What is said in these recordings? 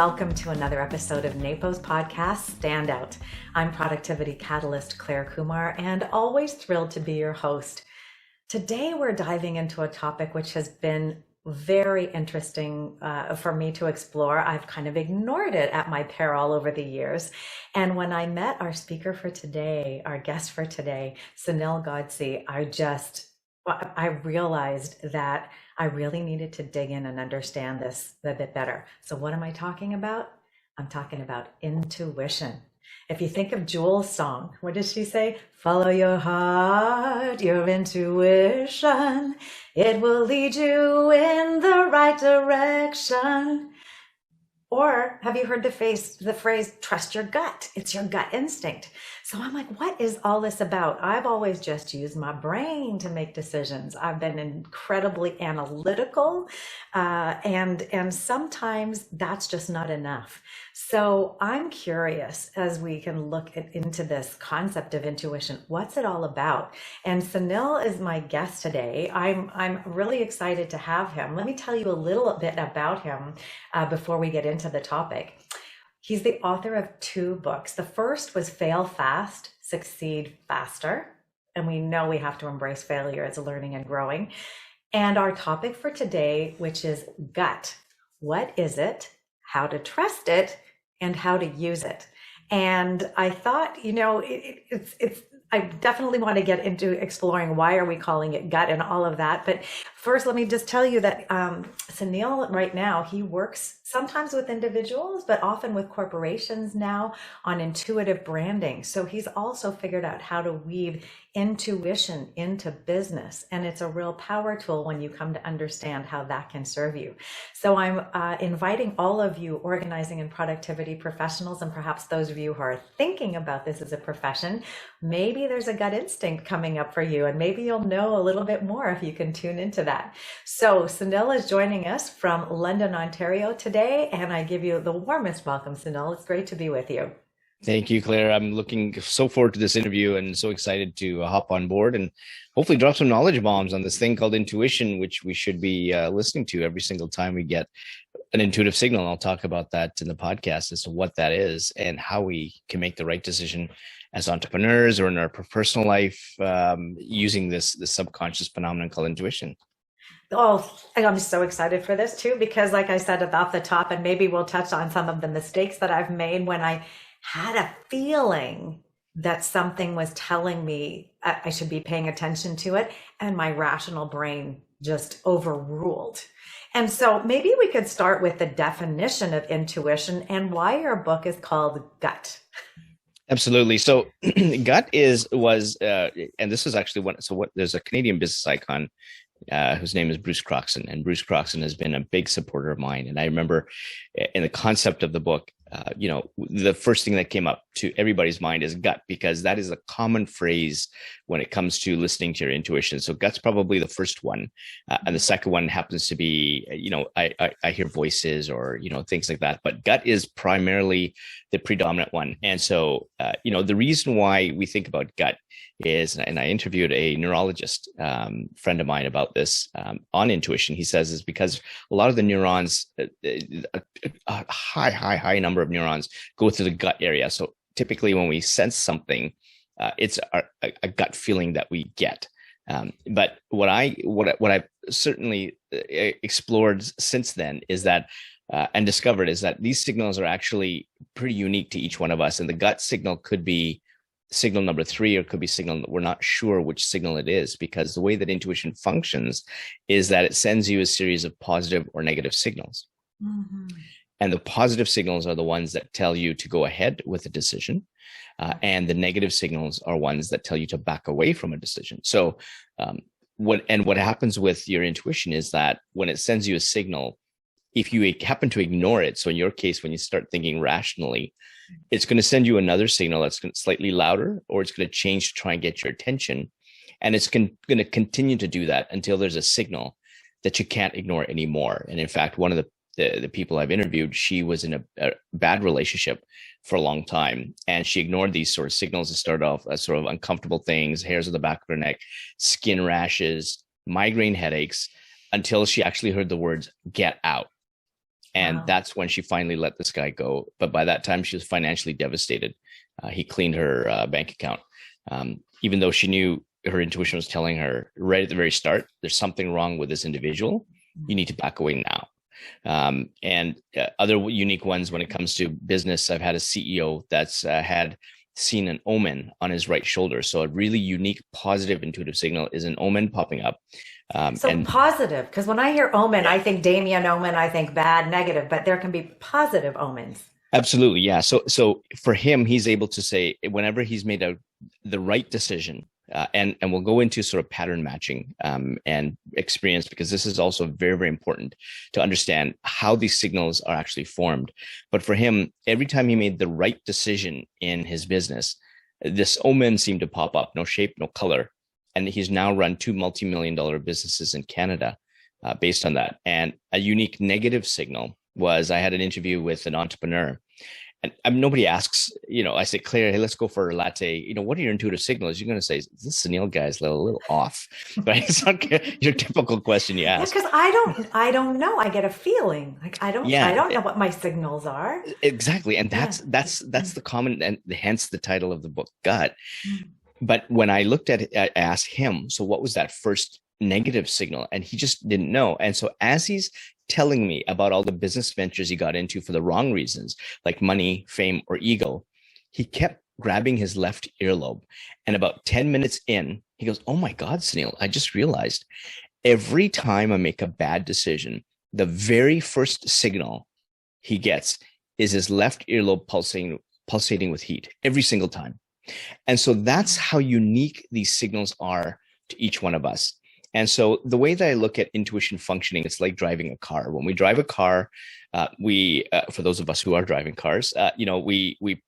welcome to another episode of NAPO's podcast, Standout. I'm productivity catalyst Clare Kumar, and always thrilled to be your host. Today, we're diving into a topic which has been very interesting for me to explore. I've kind of ignored it at my peril over the years. And when I met our speaker for today, our guest for today, Sunil Godse, I realized that I really needed to dig in and understand this a bit better. So what am I talking about? I'm talking about intuition. If you think of Jewel's song, what does she say? Follow your heart, your intuition. It will lead you in the right direction. Or have you heard the phrase, trust your gut? It's your gut instinct. So I'm like, what is all this about? I've always just used my brain to make decisions. I've been incredibly analytical, and sometimes that's just not enough. So I'm curious, as we can look into this concept of intuition, what's it all about? And Sunil is my guest today. I'm really excited to have him. Let me tell you a little bit about him before we get into the topic. He's the author of 2 books. The first was Fail Fast, Succeed Faster. And we know we have to embrace failure as learning and growing. And our topic for today, which is gut. What is it? How to trust it? And how to use it. And I thought, I definitely want to get into exploring why are we calling it gut and all of that. But first, let me just tell you that Sunil right now, he works sometimes with individuals, but often with corporations now on intuitive branding. So he's also figured out how to weave intuition into business. And it's a real power tool when you come to understand how that can serve you. So I'm inviting all of you organizing and productivity professionals, and perhaps those of you who are thinking about this as a profession, maybe there's a gut instinct coming up for you, and maybe you'll know a little bit more if you can tune into that. So Sunil is joining us from London, Ontario today, and I give you the warmest welcome, Sunil. It's great to be with you. Thank you, Claire. I'm looking so forward to this interview and so excited to hop on board and hopefully drop some knowledge bombs on this thing called intuition, which we should be listening to every single time we get an intuitive signal. I'll talk about that in the podcast as to what that is and how we can make the right decision as entrepreneurs or in our personal life using this subconscious phenomenon called intuition. Oh, and I'm so excited for this too, because like I said off the top, and maybe we'll touch on some of the mistakes that I've made when I had a feeling that something was telling me I should be paying attention to it, and my rational brain just overruled. And so maybe we could start with the definition of intuition and why your book is called Gut. Absolutely. So gut was and this is actually there's a Canadian business icon whose name is Bruce Croxon, and Bruce Croxon has been a big supporter of mine. And I remember in the concept of the book, the first thing that came up to everybody's mind is gut, because that is a common phrase when it comes to listening to your intuition. So gut's probably the first one. And the second one happens to be, I hear voices or, things like that. But gut is primarily the predominant one. And so, the reason why we think about gut is, and I interviewed a neurologist friend of mine about this on intuition. He says is because a lot of the neurons, a high number of neurons go through the gut area. So typically when we sense something, it's a gut feeling that we get. But what I've certainly explored since then is that and discovered is that these signals are actually pretty unique to each one of us. And the gut signal could be signal number 3, or it could be signal that we're not sure which signal it is, because the way that intuition functions is that it sends you a series of positive or negative signals. Mm-hmm. And the positive signals are the ones that tell you to go ahead with a decision. And the negative signals are ones that tell you to back away from a decision. So what happens with your intuition is that when it sends you a signal, if you happen to ignore it, so in your case, when you start thinking rationally, it's going to send you another signal that's slightly louder, or it's going to change to try and get your attention. And it's going to continue to do that until there's a signal that you can't ignore anymore. And in fact, one of the people I've interviewed, she was in a bad relationship for a long time, and she ignored these sort of signals that started off as sort of uncomfortable things, hairs on the back of her neck, skin rashes, migraine headaches, until she actually heard the words "get out." And Wow. that's when she finally let this guy go. But by that time, she was financially devastated. He cleaned her bank account, even though she knew her intuition was telling her right at the very start, there's something wrong with this individual. You need to back away now. And other unique ones when it comes to business, I've had a CEO that's had seen an omen on his right shoulder. So a really unique, positive, intuitive signal is an omen popping up. So And positive, because when I hear omen, yeah, I think Damien omen, I think bad, negative, but there can be positive omens. absolutely. Yeah. So for him, he's able to say whenever he's made the right decision, and we'll go into sort of pattern matching and experience, because this is also very, very important to understand how these signals are actually formed. But for him, every time he made the right decision in his business, this omen seemed to pop up, no shape, no color. And he's now run two multi-million-dollar businesses in Canada based on that. And a unique negative signal was I had an interview with an entrepreneur. And nobody asks, I say, Claire, hey, let's go for a latte. What are your intuitive signals? You're going to say, this Sunil guy is a little off, right? It's not your typical question you Yeah, ask. because I don't know. I get a feeling like I Yeah, don't know what my signals are. exactly. And Yeah. that's the common, and hence the title of the book, Gut. Mm. But when I looked at it, I asked him, so what was that first negative signal? And he just didn't know. And so as he's telling me about all the business ventures he got into for the wrong reasons, like money, fame, or ego, he kept grabbing his left earlobe. And about 10 minutes in, he goes, oh my God, Sunil, I just realized every time I make a bad decision, the very first signal he gets is his left earlobe pulsating with heat every single time. And so that's how unique these signals are to each one of us. And so the way that I look at intuition functioning, it's like driving a car. When we drive a car, for those of us who are driving cars, we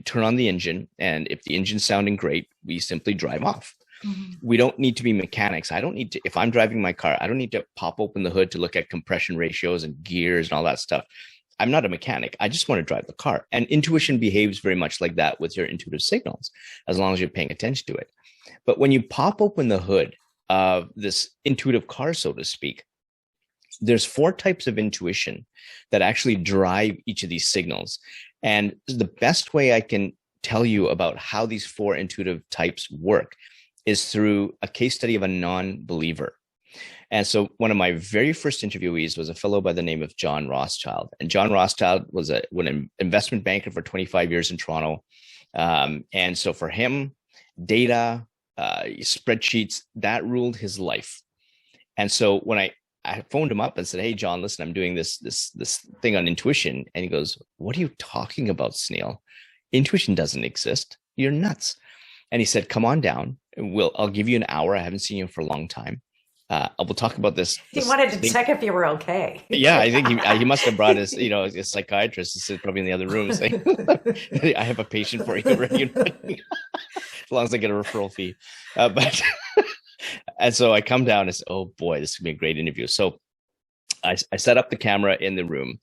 turn on the engine, and if the engine's sounding great, we simply drive off. Mm-hmm. We don't need to be mechanics. I don't need to, if I'm driving my car, I don't need to pop open the hood to look at compression ratios and gears and all that stuff. I'm not a mechanic. I just want to drive the car. And intuition behaves very much like that with your intuitive signals, as long as you're paying attention to it. But when you pop open the hood of this intuitive car, so to speak, there's 4 types of intuition that actually drive each of these signals. And the best way I can tell you about how these 4 intuitive types work is through a case study of a non-believer. And so one of my very first interviewees was a fellow by the name of John Rothschild. And John Rothschild was an investment banker for 25 years in Toronto. And so for him, data, spreadsheets, that ruled his life. And so when I phoned him up and said, hey, John, listen, I'm doing this thing on intuition. And he goes, what are you talking about, Sunil? Intuition doesn't exist. You're nuts. And he said, come on down. I'll give you an hour. I haven't seen you for a long time. We'll talk about this. He wanted to check if you were okay. Yeah, I think he must have brought his, a psychiatrist to sit probably in the other room saying, I have a patient for you. As long as I get a referral fee. But and so I come down and say, oh boy, this is gonna be a great interview. So I set up the camera in the room,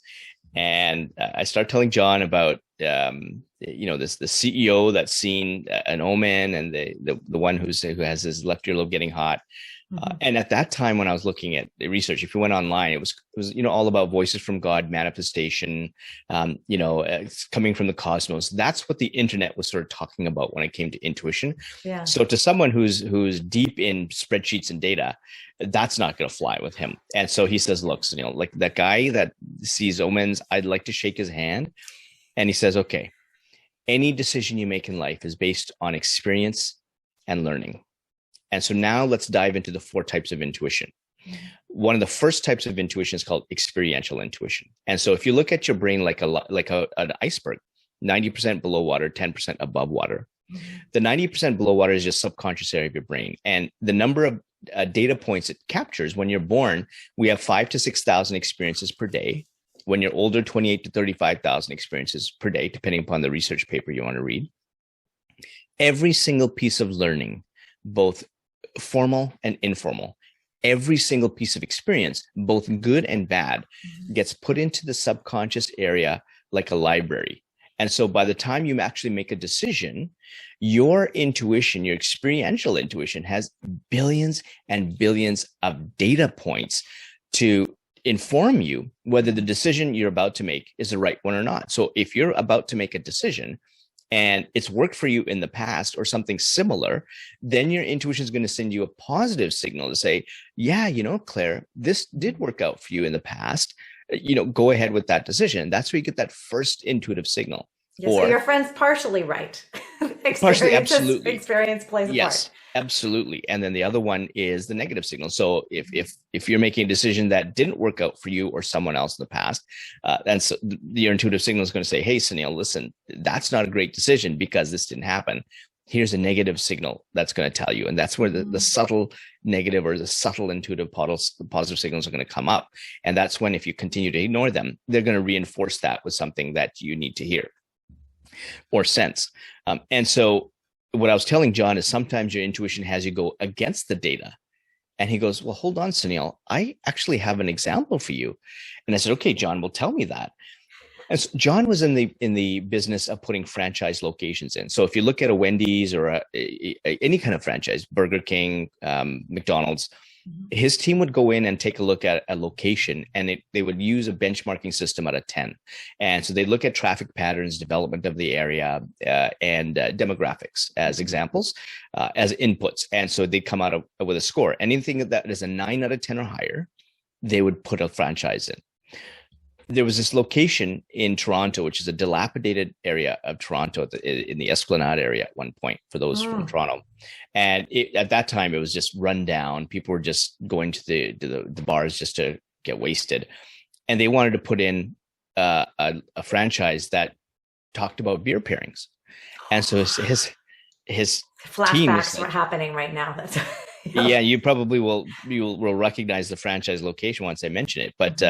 and I start telling John about the CEO that's seen an omen, and the one who has his left earlobe getting hot. And at that time, when I was looking at the research, if you went online, it was all about voices from God, manifestation, it's coming from the cosmos. That's what the internet was sort of talking about when it came to intuition. Yeah. So to someone who's deep in spreadsheets and data, that's not going to fly with him. And so he says, look, like that guy that sees omens, I'd like to shake his hand. And he says, okay, any decision you make in life is based on experience and learning. And so now let's dive into the 4 types of intuition. One of the first types of intuition is called experiential intuition. And so if you look at your brain like an iceberg, 90% below water, 10% above water. The 90% below water is just subconscious area of your brain. And the number of data points it captures when you're born, we have 5,000 to 6,000 experiences per day. When you're older, 28,000 to 35,000 experiences per day, depending upon the research paper you want to read. Every single piece of learning, both formal and informal, every single piece of experience, both good and bad, gets put into the subconscious area like a library. And so by the time you actually make a decision, your intuition, your experiential intuition, has billions and billions of data points to inform you whether the decision you're about to make is the right one or not. So if you're about to make a decision and it's worked for you in the past or something similar, then your intuition is going to send you a positive signal to say, yeah, Claire, this did work out for you in the past. Go ahead with that decision. That's where you get that first intuitive signal. Yeah, so your friend's partially right. Partially, absolutely. Experience plays a part. Absolutely. And then the other one is the negative signal. So if you're making a decision that didn't work out for you or someone else in the past, and so your intuitive signal is going to say, hey, Sunil, listen, that's not a great decision because this didn't happen. Here's a negative signal that's going to tell you. And that's where the subtle negative or the subtle intuitive positive signals are going to come up. And that's when, if you continue to ignore them, they're going to reinforce that with something that you need to hear or sense. And so what I was telling John is sometimes your intuition has you go against the data. And he goes, well, hold on, Sunil, I actually have an example for you. And I said, okay, John, well, tell me that. And so John was in the business of putting franchise locations in. So if you look at a Wendy's or any kind of franchise, Burger King, McDonald's, his team would go in and take a look at a location, and they would use a benchmarking system out of 10. And so they look at traffic patterns, development of the area, and demographics as examples, as inputs. And so they'd come out with a score. Anything that is a 9 out of 10 or higher, they would put a franchise in. There was this location in Toronto, which is a dilapidated area of Toronto in the Esplanade area at one point for those from Toronto. And at that time, it was just run down. People were just going to the bars just to get wasted. And they wanted to put in a franchise that talked about beer pairings. And so his flashbacks were happening right now. That's yeah, you probably will recognize the franchise location once I mention it. But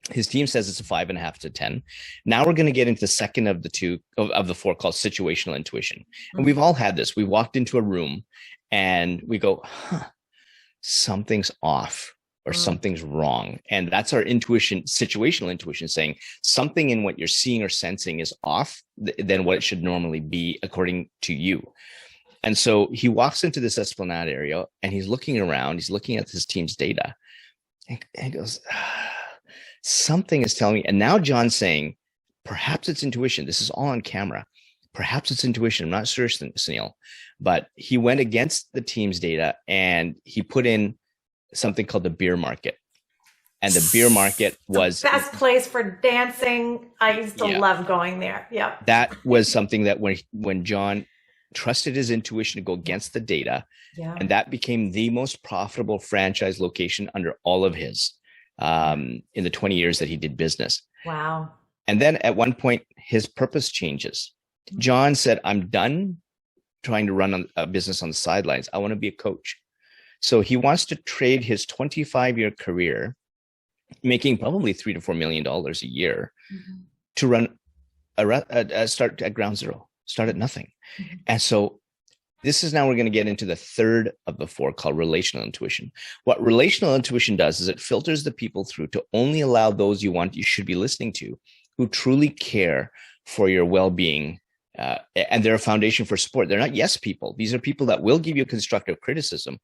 his team says it's a 5.5 out of 10. Now we're going to get into the second of the four called situational intuition. And we've all had this. We walked into a room and we go, something's off or something's wrong. And that's our intuition, situational intuition, saying something in what you're seeing or sensing is off than what it should normally be according to you. And so he walks into this Esplanade area and he's looking around, he's looking at his team's data and he goes, something is telling me. And now John's saying, perhaps it's intuition. This is all on camera. Perhaps it's intuition. I'm not sure, Sunil, but he went against the team's data and he put in something called the beer market. And the beer market was the best place for dancing. I used to love going there. Yeah. That was something that when John trusted his intuition to go against the data, and that became the most profitable franchise location under all of his in the 20 years that he did business. Wow. And then at one point, his purpose changes. John said, I'm done trying to run a business on the sidelines. I want to be a coach. So he wants to trade his 25-year career, making probably $3 to $4 million a year, to run start at ground zero, start at nothing. And so this is now we're going to get into the third of the four called relational intuition. What relational intuition does is it filters the people through to only allow those you should be listening to who truly care for your well-being, and they're a foundation for support. They're not yes people. These are people that will give you constructive criticism,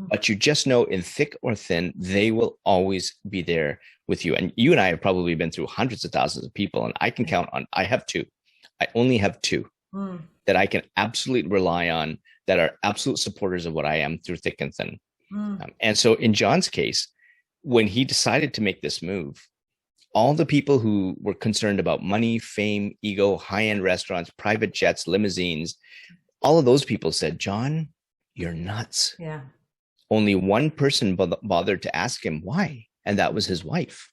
but you just know in thick or thin, they will always be there with you. And you and I have probably been through hundreds of thousands of people, and I can count on, I have two. I only have two that I can absolutely rely on that are absolute supporters of what I am through thick and thin. And so in John's case, when he decided to make this move, all the people who were concerned about money, fame, ego, high-end restaurants, private jets, limousines, all of those people said, John, you're nuts. Yeah. Only one person bothered to ask him why, and that was his wife.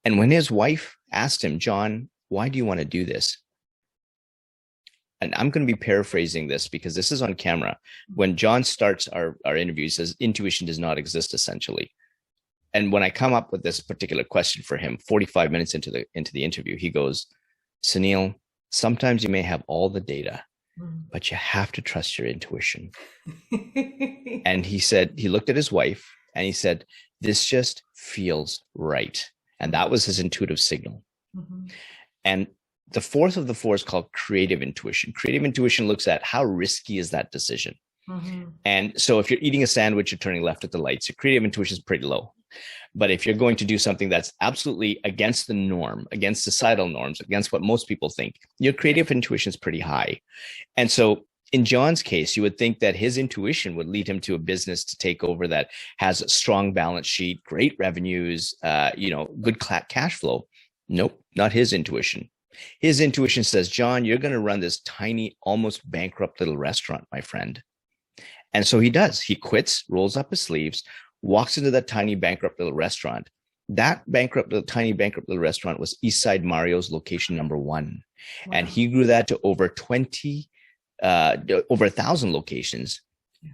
And when his wife asked him, John, why do you want to do this? And I'm going to be paraphrasing this because this is on camera. When John starts our interview, he says, intuition does not exist, essentially. And when I come up with this particular question for him, 45 minutes into the interview, he goes, Sunil, sometimes you may have all the data, but you have to trust your intuition. And he said, he looked at his wife and he said, this just feels right. And that was his intuitive signal. And the fourth of the four is called creative intuition. Creative intuition looks at how risky is that decision. And so if you're eating a sandwich, you're turning left at the lights, your creative intuition is pretty low. But if you're going to do something that's absolutely against the norm, against societal norms, against what most people think, your creative intuition is pretty high. And so in John's case, you would think that his intuition would lead him to a business to take over that has a strong balance sheet, great revenues, good cash flow. Nope, not his intuition. His intuition says, John, you're going to run this tiny, almost bankrupt little restaurant, my friend. And so he does. He quits, rolls up his sleeves, walks into that tiny, bankrupt little restaurant. That tiny, bankrupt little restaurant was Eastside Mario's location number 1. Wow. And he grew that to over 1,000 locations,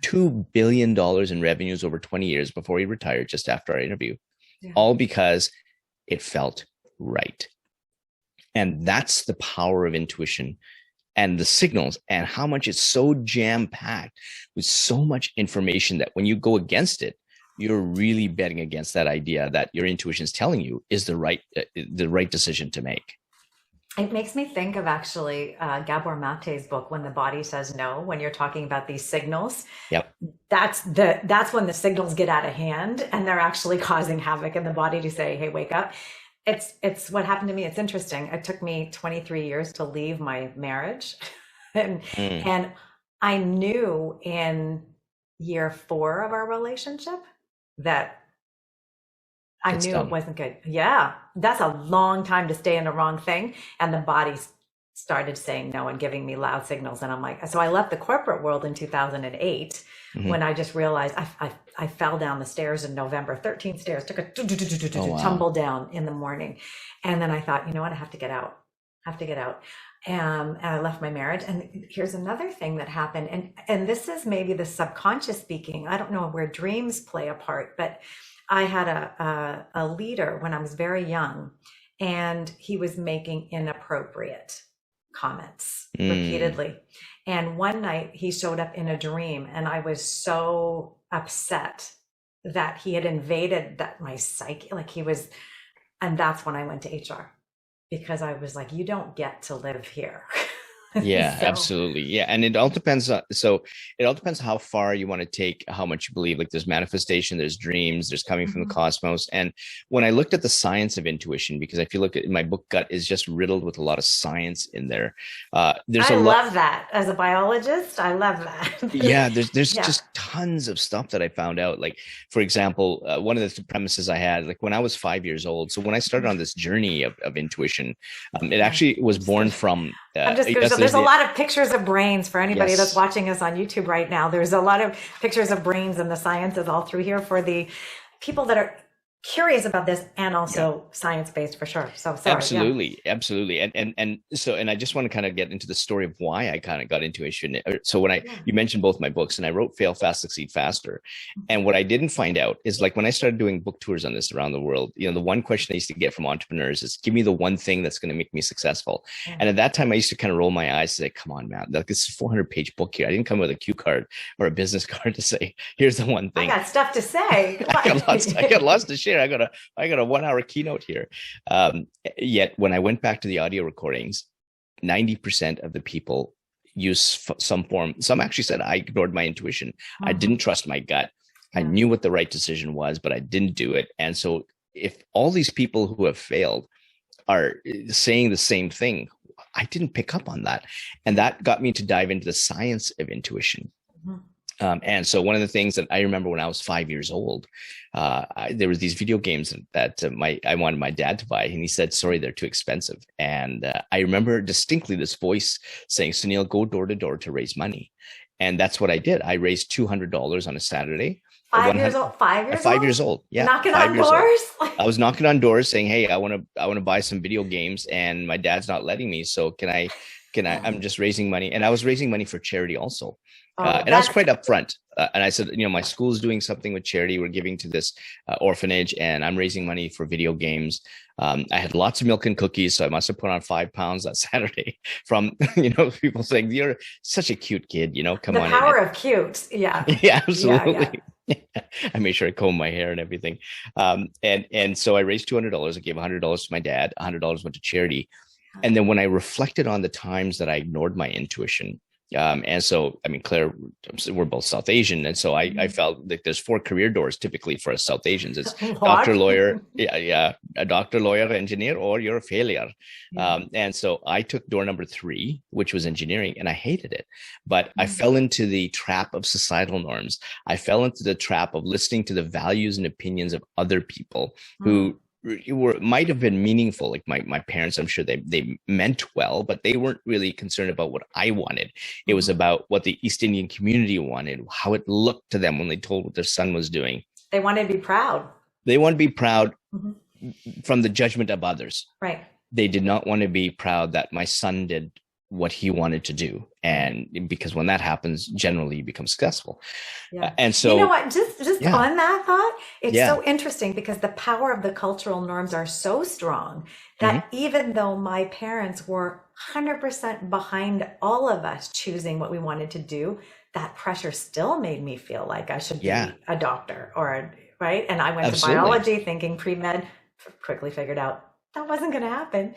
$2 billion in revenues over 20 years before he retired, just after our interview, all because it felt right. And that's the power of intuition and the signals, and how much it's so jam-packed with so much information that when you go against it, you're really betting against that idea that your intuition is telling you is the right decision to make. It makes me think of actually Gabor Mate's book, When the Body Says No, when you're talking about these signals. Yep. That's when the signals get out of hand and they're actually causing havoc in the body to say, hey, wake up. It's what happened to me. It's interesting. It took me 23 years to leave my marriage. and I knew in year 4 of our relationship that I knew it wasn't good. Yeah. That's a long time to stay in the wrong thing. And the body started saying no and giving me loud signals. And I'm like, so I left the corporate world in 2008 when I just realized I fell down the stairs in November, 13 stairs, took a tumble down in the morning. And then I thought, you know what? I have to get out. And I left my marriage. And here's another thing that happened. And this is maybe the subconscious speaking. I don't know where dreams play a part, but I had a leader when I was very young, and he was making inappropriate comments repeatedly. And one night he showed up in a dream, and I was so upset that he had invaded my psyche, and that's when I went to HR, because I was like, you don't get to live here. Yeah, absolutely. Yeah. And it all depends. It all depends how far you want to take, how much you believe. Like there's manifestation, there's dreams, there's coming from the cosmos. And when I looked at the science of intuition, because if you look at my book, Gut is just riddled with a lot of science in there. I love that as a biologist. I love that. Yeah. There's just tons of stuff that I found out. Like, for example, one of the premises I had, like when I was 5 years old. So when I started on this journey of intuition, it actually was born from, there's a lot of pictures of brains for anybody that's watching us on YouTube right now. There's a lot of pictures of brains and the sciences all through here for the people that are curious about this, and also science-based for sure. So sorry. Absolutely. And I just want to kind of get into the story of why I kind of got into intuition. So when you mentioned both my books, and I wrote Fail Fast, Succeed Faster. And what I didn't find out is, like, when I started doing book tours on this around the world, the one question I used to get from entrepreneurs is, give me the one thing that's going to make me successful. And at that time I used to kind of roll my eyes and say, come on, man, like, this is a 400-page book here. I didn't come with a cue card or a business card to say, here's the one thing. I got stuff to say. I got lots to share. I got a 1-hour keynote here. Yet when I went back to the audio recordings, 90% of the people use some form. Some actually said I ignored my intuition. I didn't trust my gut. I knew what the right decision was, but I didn't do it. And so if all these people who have failed are saying the same thing, I didn't pick up on that. And that got me to dive into the science of intuition. And so one of the things that I remember when I was 5 years old, there was these video games that I wanted my dad to buy, and he said, sorry, they're too expensive. And I remember distinctly this voice saying, Sunil, go door to door to raise money. And that's what I did. I raised $200 on a Saturday. 5 years old? 5 years old. Yeah. Knocking on doors? I was knocking on doors saying, hey, I want to buy some video games, and my dad's not letting me. So can I, I'm just raising money. And I was raising money for charity also. And I was quite upfront. And I said, my school is doing something with charity. We're giving to this orphanage, and I'm raising money for video games. I had lots of milk and cookies, so I must have put on 5 pounds that Saturday from, people saying, you're such a cute kid, come on. The power of cute. Yeah. Yeah, absolutely. Yeah. I made sure I combed my hair and everything. And so I raised $200. I gave $100 to my dad. $100 went to charity. And then when I reflected on the times that I ignored my intuition, And so, I mean, Claire, we're both South Asian. And so I felt like there's 4 career doors typically for us South Asians. It's doctor, lawyer, a doctor, lawyer, engineer, or you're a failure. Yeah. And so I took door number 3, which was engineering, and I hated it. But I fell into the trap of societal norms. I fell into the trap of listening to the values and opinions of other people who might have been meaningful. Like my parents, I'm sure they meant well, but they weren't really concerned about what I wanted. It was about what the East Indian community wanted, how it looked to them when they told what their son was doing. They wanted to be proud. They want to be proud from the judgment of others. Right. They did not want to be proud that my son did what he wanted to do. And because when that happens, generally you become successful. Yeah. And so, you know what, just on that thought, it's so interesting because the power of the cultural norms are so strong that even though my parents were 100% behind all of us choosing what we wanted to do, that pressure still made me feel like I should be a doctor right. And I went to biology thinking pre-med, quickly figured out that wasn't going to happen.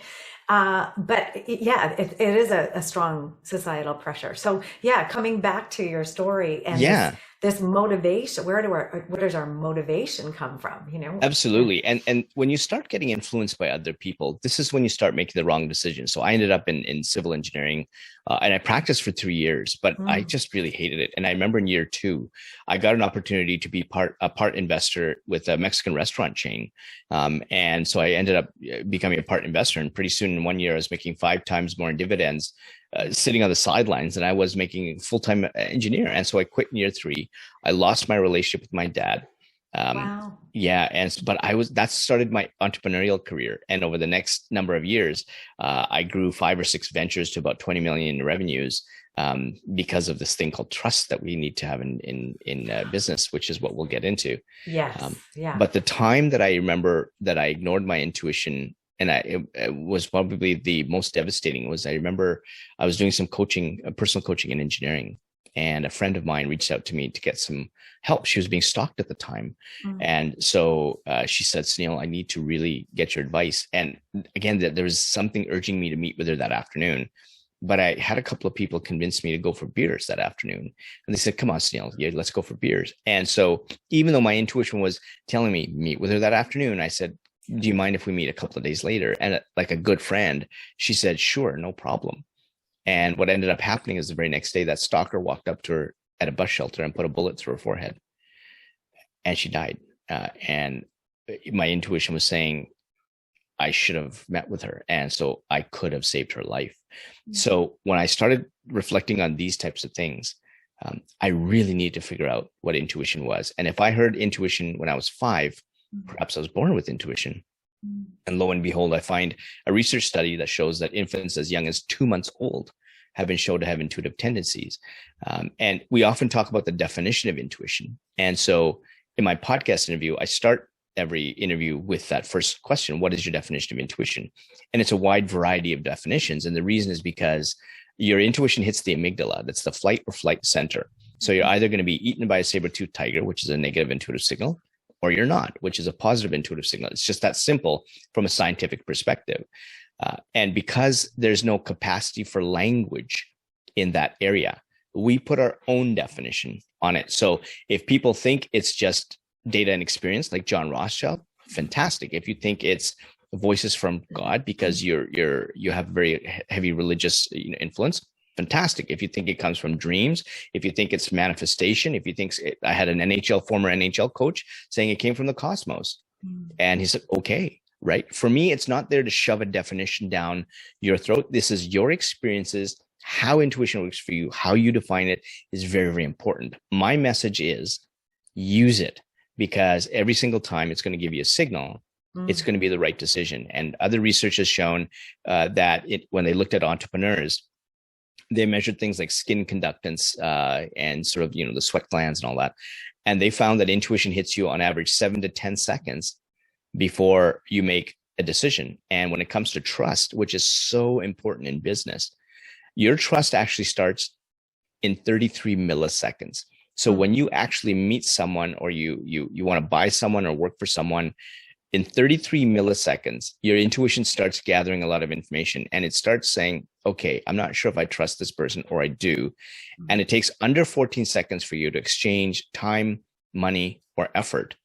But it is a strong societal pressure. So coming back to your story and this motivation, where does our motivation come from? Absolutely. And when you start getting influenced by other people, this is when you start making the wrong decisions. So I ended up in civil engineering, and I practiced for 3 years, but I just really hated it. And I remember in year 2, I got an opportunity to be a part investor with a Mexican restaurant chain. And so I ended up becoming a part investor. And pretty soon in 1 year, I was making 5 times more in dividends, sitting on the sidelines than I was making a full-time engineer. And so I quit in year 3. I lost my relationship with my dad. Wow. Yeah. That started my entrepreneurial career. And over the next number of years, I grew 5 or 6 ventures to about 20 million in revenues, because of this thing called trust that we need to have in business, which is what we'll get into. Yes. But the time that I remember that I ignored my intuition, and it was probably the most devastating, was I remember I was doing some coaching, personal coaching in engineering, and a friend of mine reached out to me to get some help. She was being stalked at the time. And so she said, Sunil, I need to really get your advice. And again, there was something urging me to meet with her that afternoon. But I had a couple of people convince me to go for beers that afternoon. And they said, come on, Sunil, let's go for beers. And so even though my intuition was telling me meet with her that afternoon, I said, do you mind if we meet a couple of days later? And like a good friend, she said, sure, no problem. And what ended up happening is the very next day, that stalker walked up to her at a bus shelter and put a bullet through her forehead. And she died. And my intuition was saying I should have met with her. And so I could have saved her life. So when I started reflecting on these types of things, I really needed to figure out what intuition was. And if I heard intuition when I was 5, perhaps I was born with intuition. And lo and behold, I find a research study that shows that infants as young as 2 months old have been shown to have intuitive tendencies. And we often talk about the definition of intuition. And so in my podcast interview, I start every interview with that first question: what is your definition of intuition? And it's a wide variety of definitions. And the reason is because your intuition hits the amygdala. That's the flight or flight center. So you're either going to be eaten by a saber-toothed tiger, which is a negative intuitive signal, or you're not, which is a positive intuitive signal. It's just that simple from a scientific perspective. And because there's no capacity for language in that area, we put our own definition on it. So if people think it's just data and experience, like John Rothschild, fantastic. If you think it's voices from God because you have very heavy religious influence, fantastic. If you think it comes from dreams, if you think it's manifestation, if you think I had an former NHL coach saying it came from the cosmos, and he said, okay, right? For me, it's not there to shove a definition down your throat. This is your experiences. How intuition works for you, how you define it is very, very important. My message is use it, because every single time it's going to give you a signal, it's going to be the right decision. And other research has shown that when they looked at entrepreneurs, they measured things like skin conductance and sort of, the sweat glands and all that. And they found that intuition hits you on average 7 to 10 seconds before you make a decision. And when it comes to trust, which is so important in business, your trust actually starts in 33 milliseconds. So when you actually meet someone, or you want to buy someone or work for someone, in 33 milliseconds, your intuition starts gathering a lot of information and it starts saying, okay, I'm not sure if I trust this person or I do. And it takes under 14 seconds for you to exchange time, money, or effort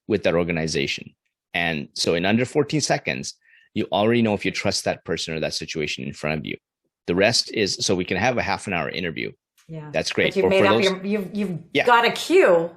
with that organization. And so in under 14 seconds, you already know if you trust that person or that situation in front of you. The rest is, so we can have a half an hour interview. Yeah. That's great. But you've made up you've got a cue.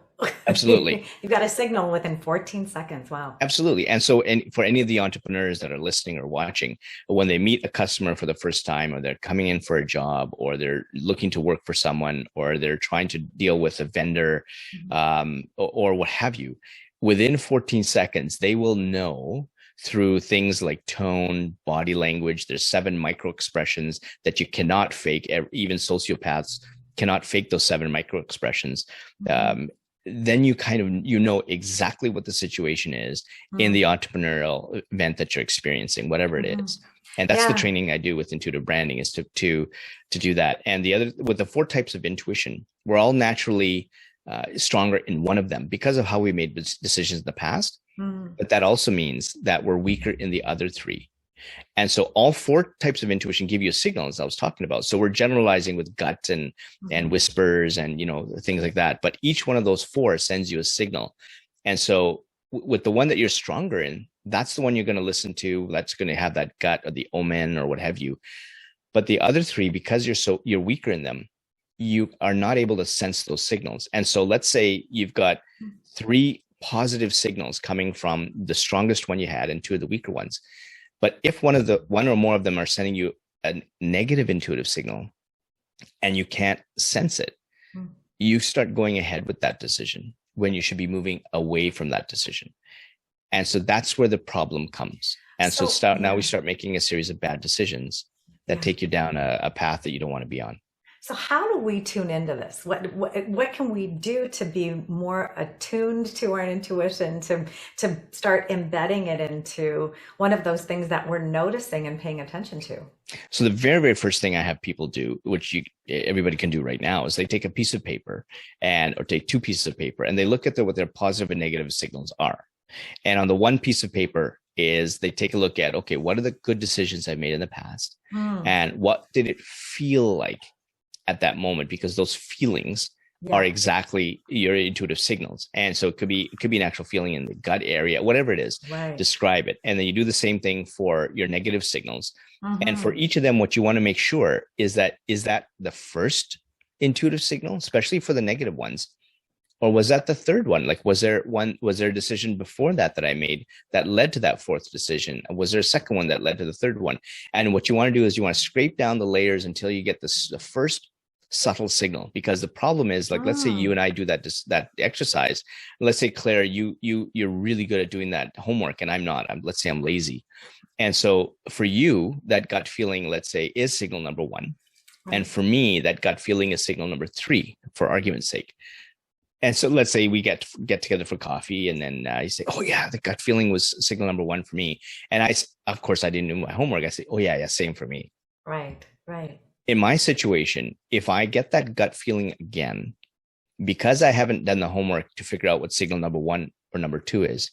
Absolutely. You've got a signal within 14 seconds. Wow. Absolutely. And so, and for any of the entrepreneurs that are listening or watching, when they meet a customer for the first time, or they're coming in for a job, or they're looking to work for someone, or they're trying to deal with a vendor, or what have you, within 14 seconds, they will know through things like tone, body language. There's 7 micro expressions that you cannot fake. Even sociopaths cannot fake those 7 micro expressions. Then you kind of, you know exactly what the situation is in the entrepreneurial event that you're experiencing, whatever it is. And that's the training I do with intuitive branding, is to do that. And the other, with the 4 types of intuition, we're all naturally stronger in one of them because of how we made decisions in the past. But that also means that we're weaker in the other 3. And so all 4 types of intuition give you a signal, as I was talking about. So we're generalizing with gut and whispers and, you know, things like that. But each one of those 4 sends you a signal. And so with the one that you're stronger in, that's the one you're going to listen to. That's going to have that gut or the omen or what have you. But the other 3, because you're weaker in them, you are not able to sense those signals. And so let's say you've got 3 positive signals coming from the strongest one you had and 2 of the weaker ones. But if one or more of them are sending you a negative intuitive signal and you can't sense it, you start going ahead with that decision when you should be moving away from that decision. And so that's where the problem comes. And so now we start making a series of bad decisions that take you down a path that you don't want to be on. So how do we tune into this? What can we do to be more attuned to our intuition, to start embedding it into one of those things that we're noticing and paying attention to? So the very, very first thing I have people do, which everybody can do right now, is they take a piece of paper or take 2 pieces of paper, and they look at what their positive and negative signals are. And on the one piece of paper is they take a look at, okay, what are the good decisions I made in the past? And what did it feel like at that moment? Because those feelings are exactly your intuitive signals. And so it could be an actual feeling in the gut area, whatever it is, describe it. And then you do the same thing for your negative signals. And for each of them, what you want to make sure is that the first intuitive signal, especially for the negative ones, or was that the third one? Like, was there a decision before that I made that led to that 4th decision? Was there a second one that led to the 3rd one? And what you want to do is you want to scrape down the layers until you get the first subtle signal. Because the problem is, like, let's say you and I do that exercise. Let's say, Claire, you're really good at doing that homework and I'm not. Let's say I'm lazy. And so for you, that gut feeling, let's say, is signal number 1. And for me, that gut feeling is signal number 3, for argument's sake. And so let's say we get together for coffee, and then you say, oh yeah, the gut feeling was signal number 1 for me. And of course, I didn't do my homework. I say, oh yeah, same for me. Right. In my situation, if I get that gut feeling again, because I haven't done the homework to figure out what signal number 1 or number 2 is,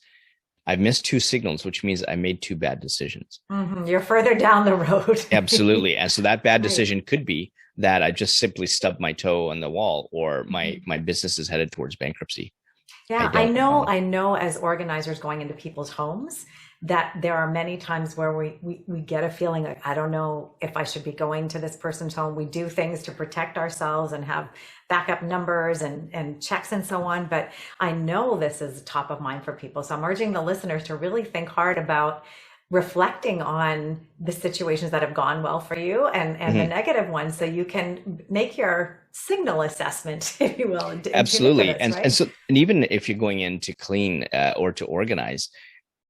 I've missed 2 signals, which means I made 2 bad decisions. You're further down the road. Absolutely. And so that bad decision could be that I just simply stubbed my toe on the wall, or my business is headed towards bankruptcy. Yeah, I know as organizers going into people's homes that there are many times where we get a feeling like, I don't know if I should be going to this person's home. We do things to protect ourselves and have backup numbers and checks and so on. But I know this is top of mind for people. So I'm urging the listeners to really think hard about reflecting on the situations that have gone well for you and the negative ones, so you can make your signal assessment, if you will. Absolutely. And even if you're going in to clean or to organize,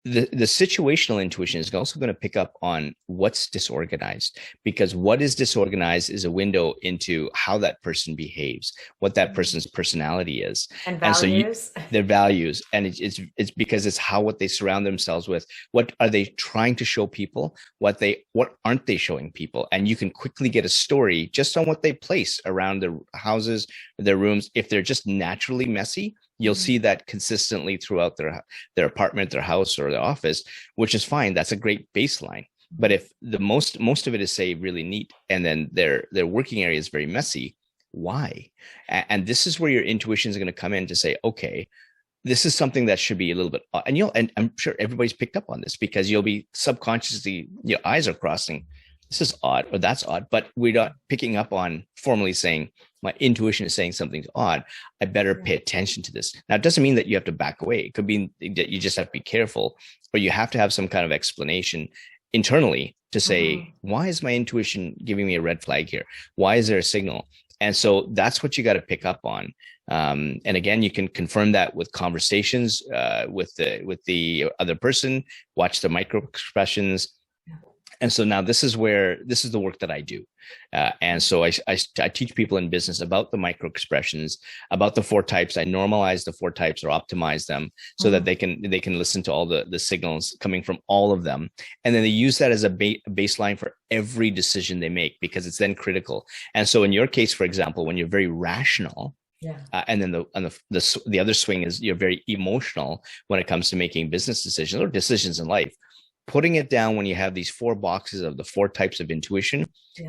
the situational intuition is also going to pick up on what's disorganized, because what is disorganized is a window into how that person behaves, what that person's personality is, and values. Their values. And it's because it's what they surround themselves with. What are they trying to show people? What aren't they showing people? And you can quickly get a story just on what they place around their houses, their rooms. If they're just naturally messy, You'll see that consistently throughout their apartment, their house, or their office, which is fine. That's a great baseline. But if the most of it is, say, really neat, and then their working area is very messy, why? And this is where your intuition is going to come in to say, okay, this is something that should be a little bit, and I'm sure everybody's picked up on this, because you'll be subconsciously, your eyes are crossing, this is odd, or that's odd, but we're not picking up on formally saying, my intuition is saying something's odd. I better pay attention to this. Now, it doesn't mean that you have to back away. It could mean that you just have to be careful, or you have to have some kind of explanation internally to say, why is my intuition giving me a red flag here? Why is there a signal? And so that's what you got to pick up on. And again, you can confirm that with conversations with the other person, watch the micro expressions. And so now this is the work that I do. And so I teach people in business about the micro expressions, about the 4 types. I normalize the 4 types or optimize them so that they can listen to all the signals coming from all of them. And then they use that as a baseline for every decision they make, because it's then critical. And so in your case, for example, when you're very rational, and then the other swing is you're very emotional when it comes to making business decisions or decisions in life. Putting it down when you have these 4 boxes of the 4 types of intuition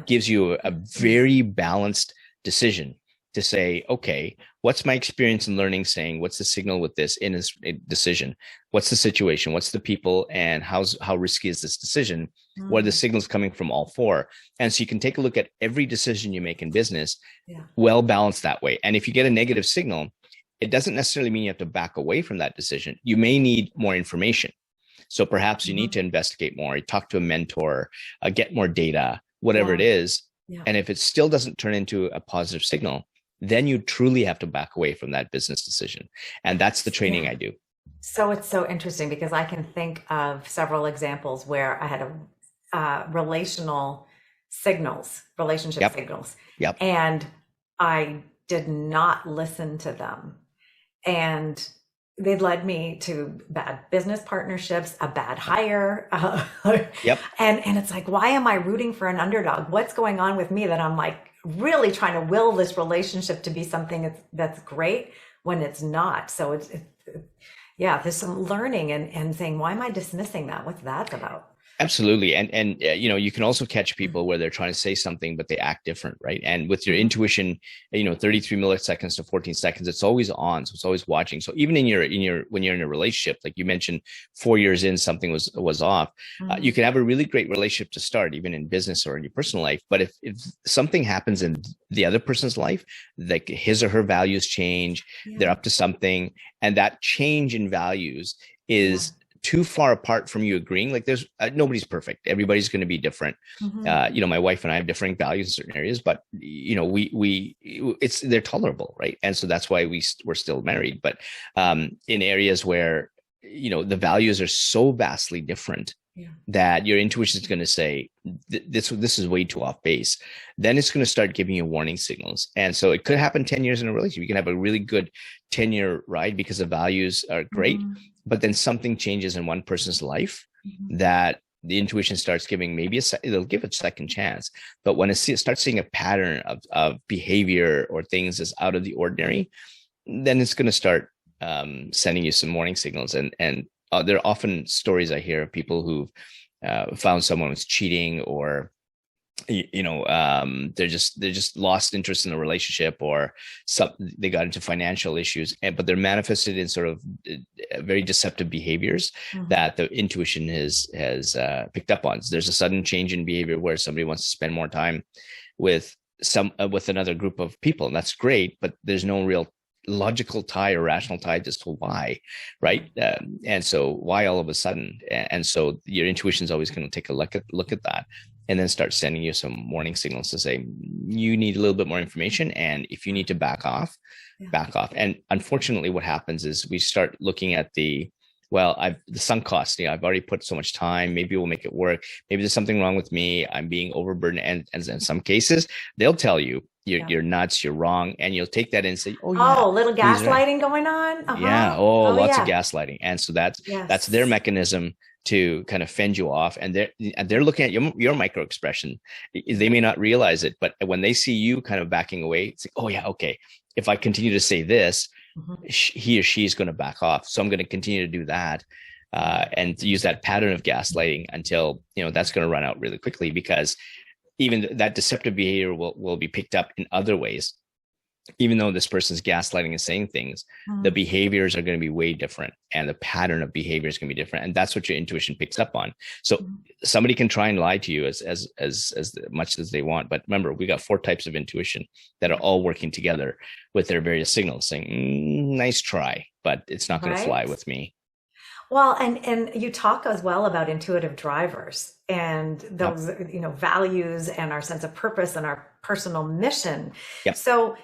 gives you a very balanced decision to say, okay, what's my experience in learning saying? What's the signal with this in this decision? What's the situation? What's the people? And how risky is this decision? What are the signals coming from all 4? And so you can take a look at every decision you make in business, well balanced that way. And if you get a negative signal, it doesn't necessarily mean you have to back away from that decision. You may need more information. So perhaps you need to investigate more, you talk to a mentor, get more data, whatever it is. And if it still doesn't turn into a positive signal, then you truly have to back away from that business decision. And that's the training I do. So it's so interesting, because I can think of several examples where I had relationship signals, and I did not listen to them. And they led me to bad business partnerships, a bad hire. And it's like, why am I rooting for an underdog? What's going on with me that I'm like really trying to will this relationship to be something that's great when it's not? So there's some learning and saying, why am I dismissing that? What's that about? Absolutely. And you can also catch people where they're trying to say something, but they act different, right? And with your intuition, 33 milliseconds to 14 seconds, it's always on. So it's always watching. So even when you're in a relationship, like you mentioned, 4 years in, something was off. You can have a really great relationship to start, even in business or in your personal life. But if something happens in the other person's life, like his or her values change, they're up to something, and that change in values is too far apart from you agreeing, like there's nobody's perfect. Everybody's going to be different. My wife and I have differing values in certain areas, but they're tolerable, right? And so that's why we're still married. But in areas where the values are so vastly different that your intuition is going to say this is way too off base, then it's going to start giving you warning signals. And so it could happen 10 years in a relationship. You can have a really good 10-year ride because the values are great, but then something changes in one person's life that the intuition starts giving they'll give it a second chance. But when it starts seeing a pattern of behavior or things that's out of the ordinary, then it's going to start sending you some warning signals. And there are often stories I hear of people who've found someone who's cheating, or they're just lost interest in the relationship, or they got into financial issues, but they're manifested in sort of very deceptive behaviors that the intuition has picked up on. So there's a sudden change in behavior where somebody wants to spend more time with another group of people, and that's great, but there's no real logical tie or rational tie as to why, right? And so why all of a sudden? And so your intuition is always going to take a look at that, and then start sending you some warning signals to say, you need a little bit more information. And if you need to back off. And unfortunately, what happens is we start looking at the sunk cost. I've already put so much time, maybe we'll make it work. Maybe there's something wrong with me. I'm being overburdened. And in some cases, they'll tell you, you're nuts, you're wrong. And you'll take that and say, little gaslighting going on. Lots of gaslighting. And so that's their mechanism to kind of fend you off. And they're looking at your micro expression. They may not realize it, but when they see you kind of backing away, it's like, okay, if I continue to say this, Mhm. he or she is going to back off. So I'm going to continue to do that, and use that pattern of gaslighting until, that's going to run out really quickly, because even that deceptive behavior will be picked up in other ways. Even though this person's gaslighting and saying things, the Mhm. behaviors are going to be way different, and the pattern of behavior is going to be different. And that's what your intuition picks up on. So Mhm. somebody can try and lie to you as much as they want. But remember, we got 4 types of intuition that are all working together with their various signals saying, nice try, but it's not going to fly Right? with me. Well, and you talk as well about intuitive drivers and Yep. those, values and our sense of purpose and our personal mission. Yep. So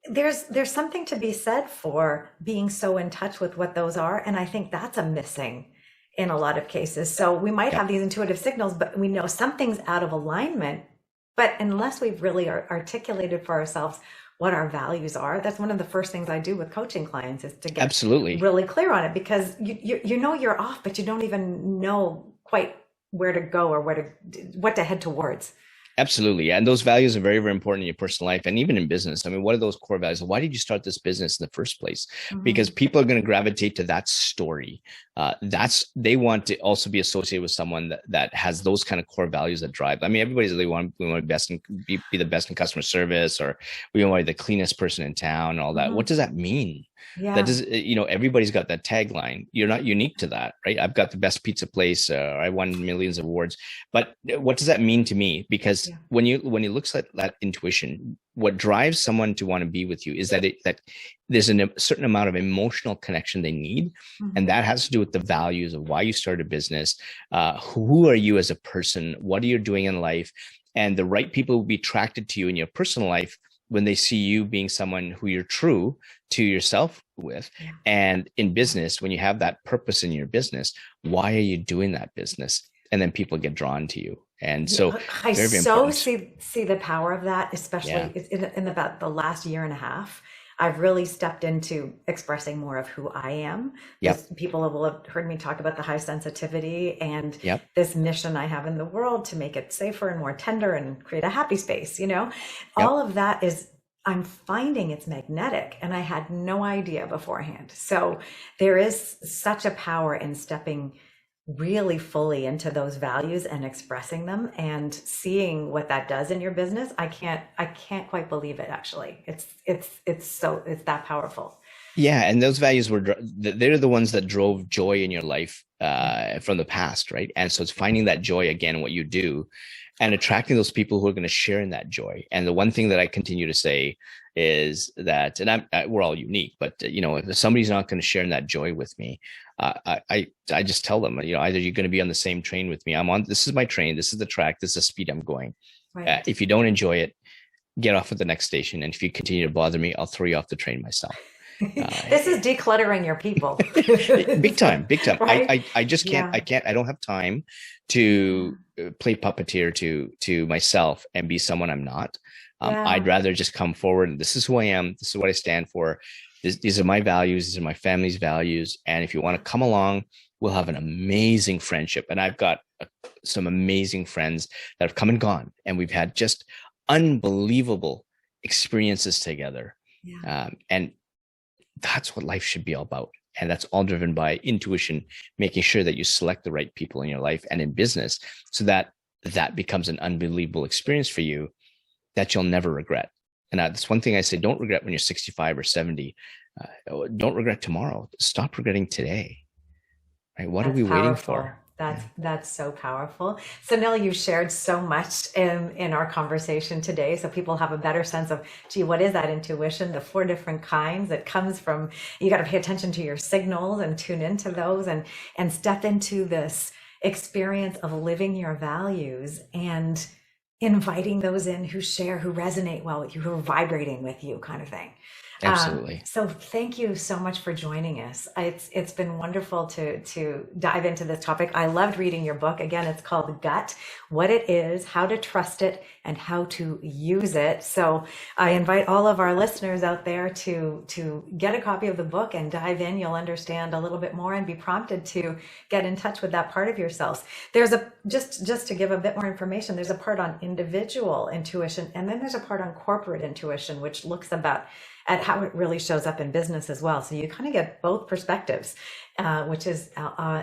there's something to be said for being so in touch with what those are, and I think that's a missing in a lot of cases. So we might Yep. have these intuitive signals, but we know something's out of alignment. But unless we've really articulated for ourselves what our values are, that's one of the first things I do with coaching clients is to get Absolutely. really clear on it, because you know you're off, but you don't even know quite where to go or what to head towards. Absolutely. And those values are very, very important in your personal life and even in business. I mean, what are those core values? Why did you start this business in the first place? Because Mhm. people are going to gravitate to that story. They want to also be associated with someone that has those kind of core values that drive. I mean, we want to be the best in customer service, or we want to be the cleanest person in town and all that. What Mhm. does that mean? That Yeah. does, everybody's got that tagline. You're not unique to that, right? I've got the best pizza place. I won millions of awards. But what does that mean to me? Because Yeah. when you look at that intuition, what drives someone to want to be with you is that there's a certain amount of emotional connection they need, and Mhm. that has to do with the values of why you started a business. Who are you as a person? What are you doing in life? And the right people will be attracted to you in your personal life when they see you being someone who you're true to yourself with. Yeah. And in business, when you have that purpose in your business, why are you doing that business? And then people get drawn to you. And Yeah, so I very, very so important. see the power of that, Yeah. especially in about the last year and a half. I've really stepped into expressing more of who I am. Yep. People will have heard me talk about the high sensitivity and Yep. this mission I have in the world to make it safer and more tender and create a happy space. All Yep. of that is, I'm finding it's magnetic, and I had no idea beforehand. So there is such a power in stepping really fully into those values and expressing them and seeing what that does in your business. I can't quite believe it, actually. It's that powerful. Yeah. And those values they're the ones that drove joy in your life from the past, right? And so it's finding that joy again in what you do and attracting those people who are going to share in that joy. And the one thing that I continue to say is that, and we're all unique, but if somebody's not going to share in that joy with me, I just tell them, either you're going to be on the same train with me. This is my train. This is the track. This is the speed I'm going. Right. If you don't enjoy it, get off at the next station. And if you continue to bother me, I'll throw you off the train myself. This is decluttering your people. Big time, big time. Right? I just can't, Yeah. I don't have time to play puppeteer to myself and be someone I'm not. I'd Yeah. rather just come forward and this is who I am. This is what I stand for. These are my values. These are my family's values. And if you want to come along, we'll have an amazing friendship. And I've got some amazing friends that have come and gone, and we've had just unbelievable experiences together. Yeah. And that's what life should be all about. And that's all driven by intuition, making sure that you select the right people in your life and in business so that that becomes an unbelievable experience for you that you'll never regret. And that's one thing I say, don't regret when you're 65 or 70. Don't regret tomorrow. Stop regretting today. Right? What are That's we waiting powerful. for? That's Yeah. that's so powerful. So Neil, you've shared so much in our conversation today, so people have a better sense of, gee, what is that intuition? The 4 different kinds. It comes from, you got to pay attention to your signals and tune into those, and step into this experience of living your values and inviting those in who share, who resonate well with you, who are vibrating with you, kind of thing. Absolutely. So thank you so much for joining us. It's been wonderful to dive into this topic. I loved reading your book. Again, it's called Gut: What It Is, How to Trust It, and How to Use It. So I invite all of our listeners out there to get a copy of the book and dive in. You'll understand a little bit more and be prompted to get in touch with that part of yourselves. There's just to give a bit more information, there's a part on individual intuition, and then there's a part on corporate intuition, which looks about at how it really shows up in business as well. So you kind of get both perspectives, which is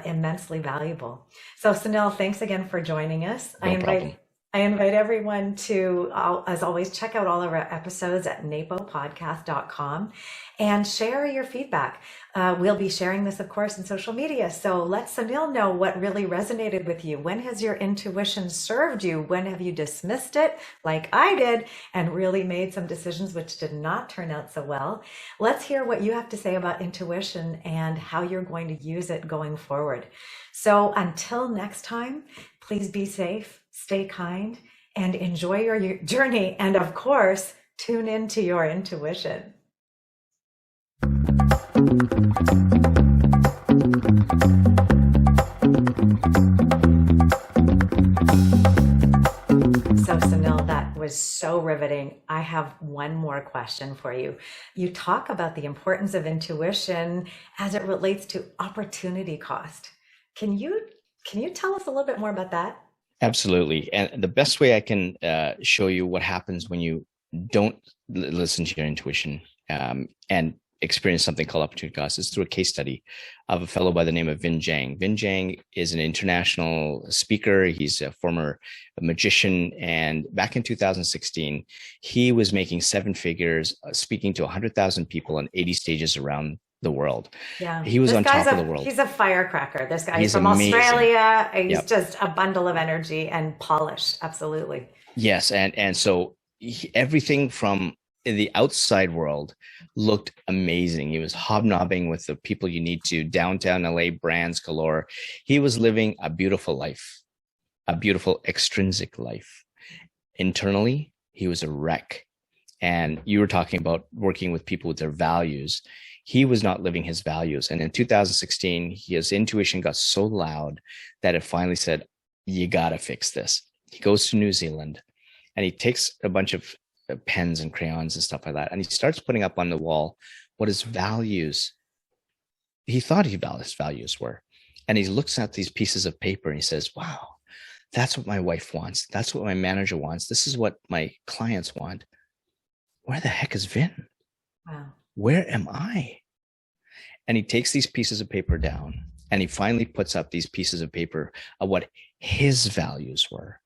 immensely valuable. So Sunil, thanks again for joining us. No problem. I invite everyone to, as always, check out all of our episodes at napopodcast.com and share your feedback. We'll be sharing this, of course, in social media. So let Sunil know what really resonated with you. When has your intuition served you? When have you dismissed it, like I did, and really made some decisions which did not turn out so well? Let's hear what you have to say about intuition and how you're going to use it going forward. So until next time, please be safe, stay kind, and enjoy your journey. And of course, tune into your intuition. So Sunil, that was so riveting. I have one more question for you. You talk about the importance of intuition as it relates to opportunity cost. Can you tell us a little bit more about that? Absolutely. And the best way I can show you what happens when you don't listen to your intuition and experience something called opportunity cost is through a case study of a fellow by the name of Vin Jiang. Vin Jiang is an international speaker. He's a former magician. And back in 2016, he was making seven figures, speaking to 100,000 people on 80 stages around the world. Yeah, he was on top of the world. He's a firecracker. This guy, he's from amazing. Australia. He's just a bundle of energy and polish. Absolutely. Yes, and so everything from the outside world looked amazing. He was hobnobbing with the people you need to, downtown LA, brands galore. He was living a beautiful life, a beautiful extrinsic life. Internally, he was a wreck. And you were talking about working with people with their values. He was not living his values. And in 2016, his intuition got so loud that it finally said, you got to fix this. He goes to New Zealand and he takes a bunch of pens and crayons and stuff like that. And he starts putting up on the wall what his values, he thought his values were. And he looks at these pieces of paper and he says, wow, that's what my wife wants. That's what my manager wants. This is what my clients want. Where the heck is Vin? Wow. Where am I? And he takes these pieces of paper down and he finally puts up these pieces of paper of what his values were.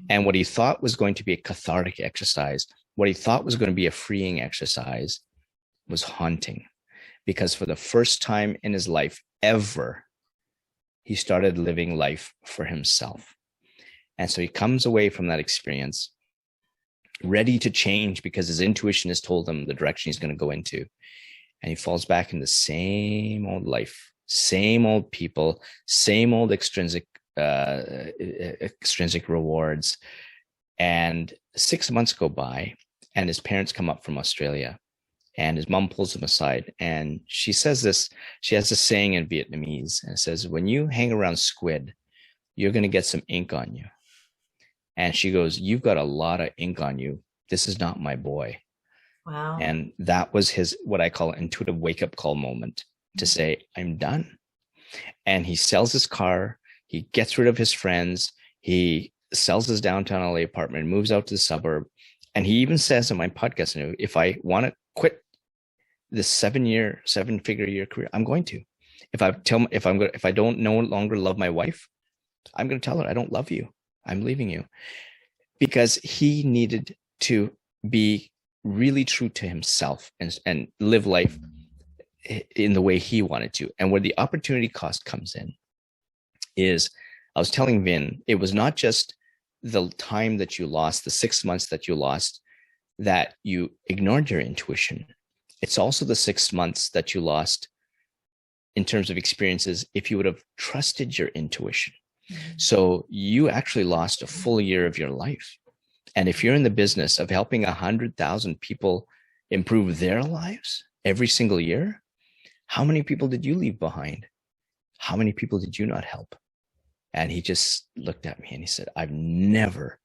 And what he thought was going to be a cathartic exercise, what he thought was going to be a freeing exercise, was haunting. Because for the first time in his life ever, he started living life for himself. And so he comes away from that experience ready to change because his intuition has told him the direction he's going to go into. And he falls back in the same old life, same old people, same old extrinsic rewards. And 6 months go by and his parents come up from Australia and his mom pulls him aside. And she says this, she has this saying in Vietnamese, and it says, when you hang around squid, you're going to get some ink on you. And she goes, you've got a lot of ink on you. This is not my boy. Wow. And that was his, what I call intuitive wake-up call moment to say, I'm done. And he sells his car. He gets rid of his friends. He sells his downtown LA apartment, moves out to the suburb. And he even says in my podcast, if I want to quit this 7-figure year career, I'm going to. If I don't no longer love my wife, I'm going to tell her, I don't love you. I'm leaving you. Because he needed to be really true to himself and live life in the way he wanted to. And where the opportunity cost comes in is, I was telling Vin, it was not just the time that you lost, the 6 months that you lost, that you ignored your intuition. It's also the 6 months that you lost in terms of experiences if you would have trusted your intuition. So you actually lost a full year of your life. And if you're in the business of helping 100,000 people improve their lives every single year, how many people did you leave behind? How many people did you not help? And he just looked at me and he said, I've never,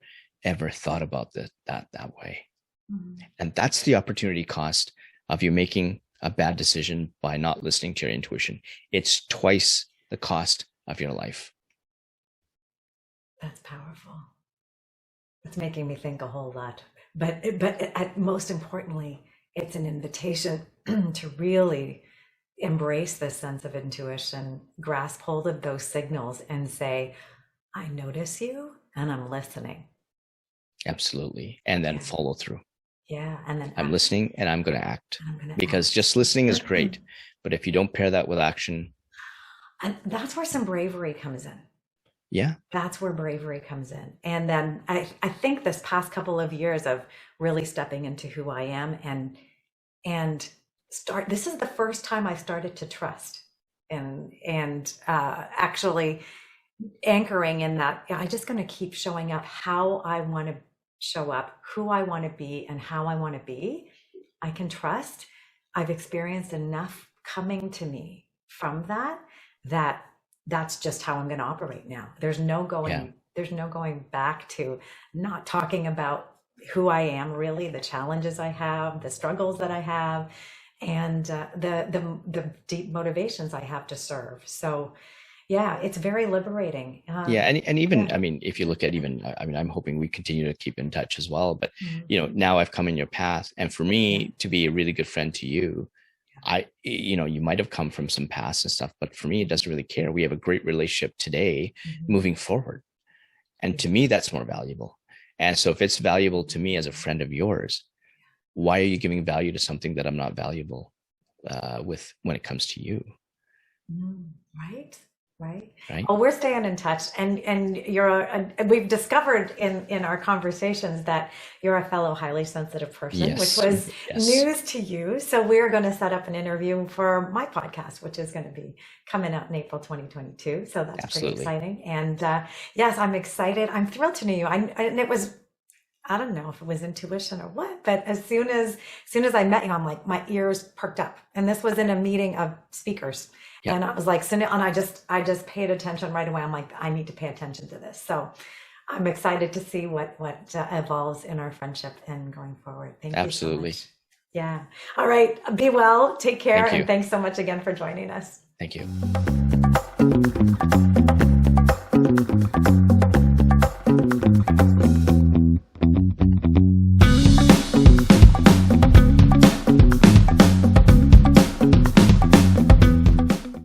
ever thought about that way. Mm-hmm. And that's the opportunity cost of you making a bad decision by not listening to your intuition. It's twice the cost of your life. That's powerful. It's making me think a whole lot. But most importantly, it's an invitation to really embrace this sense of intuition, grasp hold of those signals and say, I notice you and I'm listening. Absolutely. And then Yeah. follow through. Yeah. And then I'm listening and I'm going to act, because act. just listening is great. But if you don't pair that with action. And that's where some bravery comes in. Yeah. That's where bravery comes in. And then I think this past couple of years of really stepping into who I am and this is the first time I started to trust and actually anchoring in that I'm just going to keep showing up how I want to show up, who I want to be and how I want to be. I can trust. I've experienced enough coming to me from that's just how I'm going to operate now. There's no going back to not talking about who I am, really, the challenges I have, the struggles that I have, and the deep motivations I have to serve. So yeah, it's very liberating. And even, I mean, if you look at I'm hoping we continue to keep in touch as well, but now I've come in your path, and for me to be a really good friend to you, you might have come from some past and stuff, but for me, it doesn't really care. We have a great relationship today, moving forward. And to me, that's more valuable. And so if it's valuable to me as a friend of yours, why are you giving value to something that I'm not valuable with when it comes to you? Right. Oh, we're staying in touch, and we've discovered in our conversations that you're a fellow highly sensitive person, which was news to you. So we're going to set up an interview for my podcast, which is going to be coming out in April 2022. So that's pretty exciting. And yes, I'm excited. I'm thrilled to know you. And it was, I don't know if it was intuition or what, but as soon as I met you, I'm like, my ears perked up. And this was in a meeting of speakers. Yep. And I was like, and I just paid attention right away. I'm like, I need to pay attention to this. So I'm excited to see what evolves in our friendship and going forward. Thank you so much. Yeah. All right. Be well. Take care. And thanks so much again for joining us. Thank you.